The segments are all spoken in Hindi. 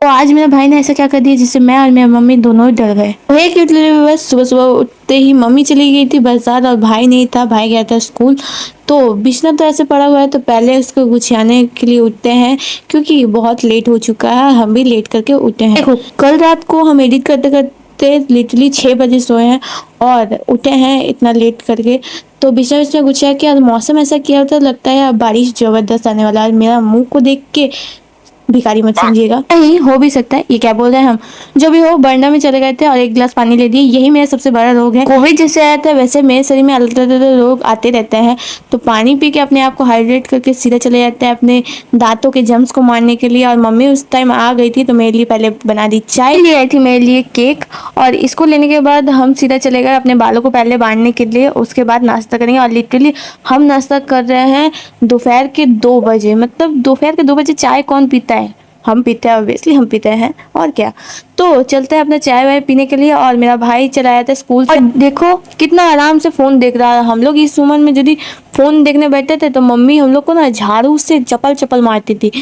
तो आज मेरे भाई ने ऐसा क्या कर दिया जिससे मैं और मेरी मम्मी दोनों ही डर गए। वही क्यूट लिटिल बस सुबह सुबह उठते ही मम्मी चली गई थी बाजार और भाई नहीं था, भाई गया था स्कूल। तो बिछना तो ऐसे पड़ा हुआ है तो पहले उसको गुछाने के लिए उठते हैं क्योंकि बहुत लेट हो चुका है, हम भी लेट करके उठे हैं। देखो कल रात को हम एडिट करते करते लिटरली 6 बजे सोए हैं और उठे हैं इतना लेट करके। तो बिछना बिछना गुछा के और मौसम ऐसा किया होता लगता है अब बारिश जबरदस्त आने वाला है। मेरा मुंह को देख के भिखारी मत समझिएगा, नहीं हो भी सकता है। ये क्या बोल रहे हैं हम, जो भी हो बरंडा में चले गए थे और एक गिलास पानी ले दिए। यही मेरा सबसे बड़ा रोग है। कोविड जैसे आया था वैसे मेरे शरीर में अलग अलग रोग आते रहते हैं। तो पानी पी के अपने आप को हाइड्रेट करके सीधे चले जाते हैं अपने दांतों के जम्स को मारने के लिए। और मम्मी उस टाइम आ गई थी तो मेरे लिए पहले बना दी चाय, ले आई थी मेरे लिए केक और इसको लेने के बाद हम सीधा चले गए अपने बालों को पहले बांधने के लिए। उसके बाद नाश्ता करेंगे और लिटरली हम नाश्ता कर रहे हैं दोपहर के 2 बजे। मतलब दोपहर के 2 बजे चाय कौन पीता है? हम पीते हैं, ऑब्वियसली हम पीते हैं और क्या। तो चलते हैं अपना चाय वाय पीने के लिए। और मेरा भाई चलाया था स्कूल से, देखो कितना आराम से फोन देख रहा है। हम लोग इस उम्र में यदि फोन देखने बैठे थे तो मम्मी हम लोग को ना झाड़ू से चपल चपल मारती थी।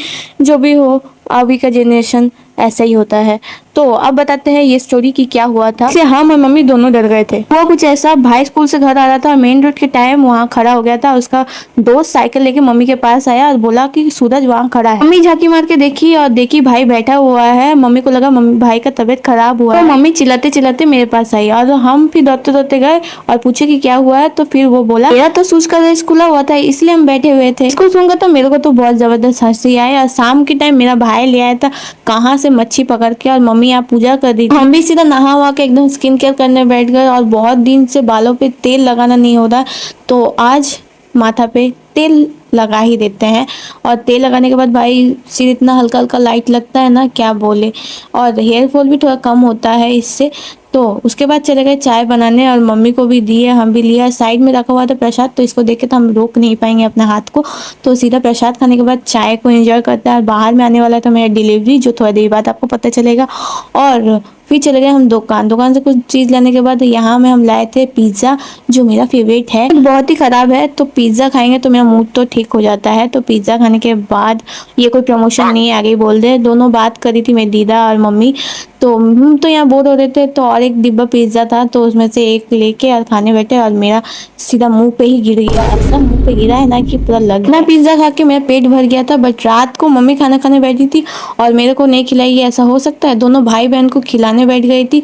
जो भी हो अभी का जनरेशन ऐसा ही होता है। तो अब बताते हैं ये स्टोरी की क्या हुआ था। इससे हम और मम्मी दोनों डर गए थे। वो कुछ ऐसा, भाई स्कूल से घर आ रहा था और मेन रोड के टाइम वहाँ खड़ा हो गया था। उसका दोस्त साइकिल लेके मम्मी के पास आया और बोला कि सूरज वहाँ खड़ा है। मम्मी झांकी मार के देखी और देखी भाई बैठा हुआ है। मम्मी को लगा मम्मी भाई का तबीयत खराब हुआ है। तो मम्मी चिल्लाते चिल्लाते मेरे पास आई और हम फिर दौड़ते दौड़ते गए और पूछे कि क्या हुआ है। तो फिर वो बोला मेरा तो सूज का स्कूल हुआ था इसलिए हम बैठे हुए थे। इसको सुनकर तो मेरे को तो बहुत जबरदस्त हंसी आई। और शाम के टाइम मेरा भाई ले आया था कहाँ से मच्छी पकड़ के और मम्मी यहाँ पूजा कर दी थी। हम भी सीधा नहा वहा के एकदम स्किन केयर करने बैठ गए। और बहुत दिन से बालों पे तेल लगाना नहीं होता तो आज माथा पे तेल लगा ही देते हैं। और तेल लगाने के बाद भाई सिर इतना हल्का हल्का लाइट लगता है ना क्या बोले। और हेयर फॉल भी थोड़ा कम होता है इससे। तो उसके बाद चले गए चाय बनाने और मम्मी को भी दिए, हम भी लिया। साइड में रखा हुआ था प्रसाद तो इसको देख के तो हम रोक नहीं पाएंगे अपने हाथ को। तो सीधा प्रसाद खाने के बाद चाय को एंजॉय करता है। और बाहर में आने वाला था मेरा डिलीवरी जो थोड़ी देर बाद आपको पता चलेगा। और फिर चले गए हम दुकान से कुछ चीज़ लेने के बाद यहाँ में हम लाए थे पिज़्ज़ा जो मेरा फेवरेट है। बहुत ही ख़राब है तो पिज़्ज़ा खाएंगे तो मेरा मूड तो ठीक हो जाता है। तो पिज़्ज़ा खाने के बाद, ये कोई प्रमोशन नहीं है आगे ही बोल दे, दोनों बात करी थी मेरी दीदा और मम्मी। तो हम तो यहाँ बोर हो रहे थे तो और एक डिब्बा पिज़्ज़ा था तो उसमें से एक लेके और खाने बैठे और मेरा सीधा मुंह पे ही गिर गया। ऐसा मुंह पे गिरा है ना कि पूरा लग ना। पिज़्ज़ा खा के मेरा पेट भर गया था। बट रात को मम्मी खाना खाने बैठी थी और मेरे को नहीं खिलाई, ऐसा हो सकता है? दोनों भाई बहन को खिलाने बैठ गई थी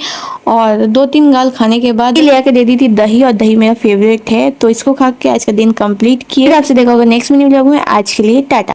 और 2-3 गाल खाने के बाद ले आके दे दी थी दही। और दही मेरा फेवरेट है तो इसको खा के आज का दिन कंप्लीट किया। आपसे देखा होगा नेक्स्ट मिनी व्लॉग में। आज के लिए टाटा।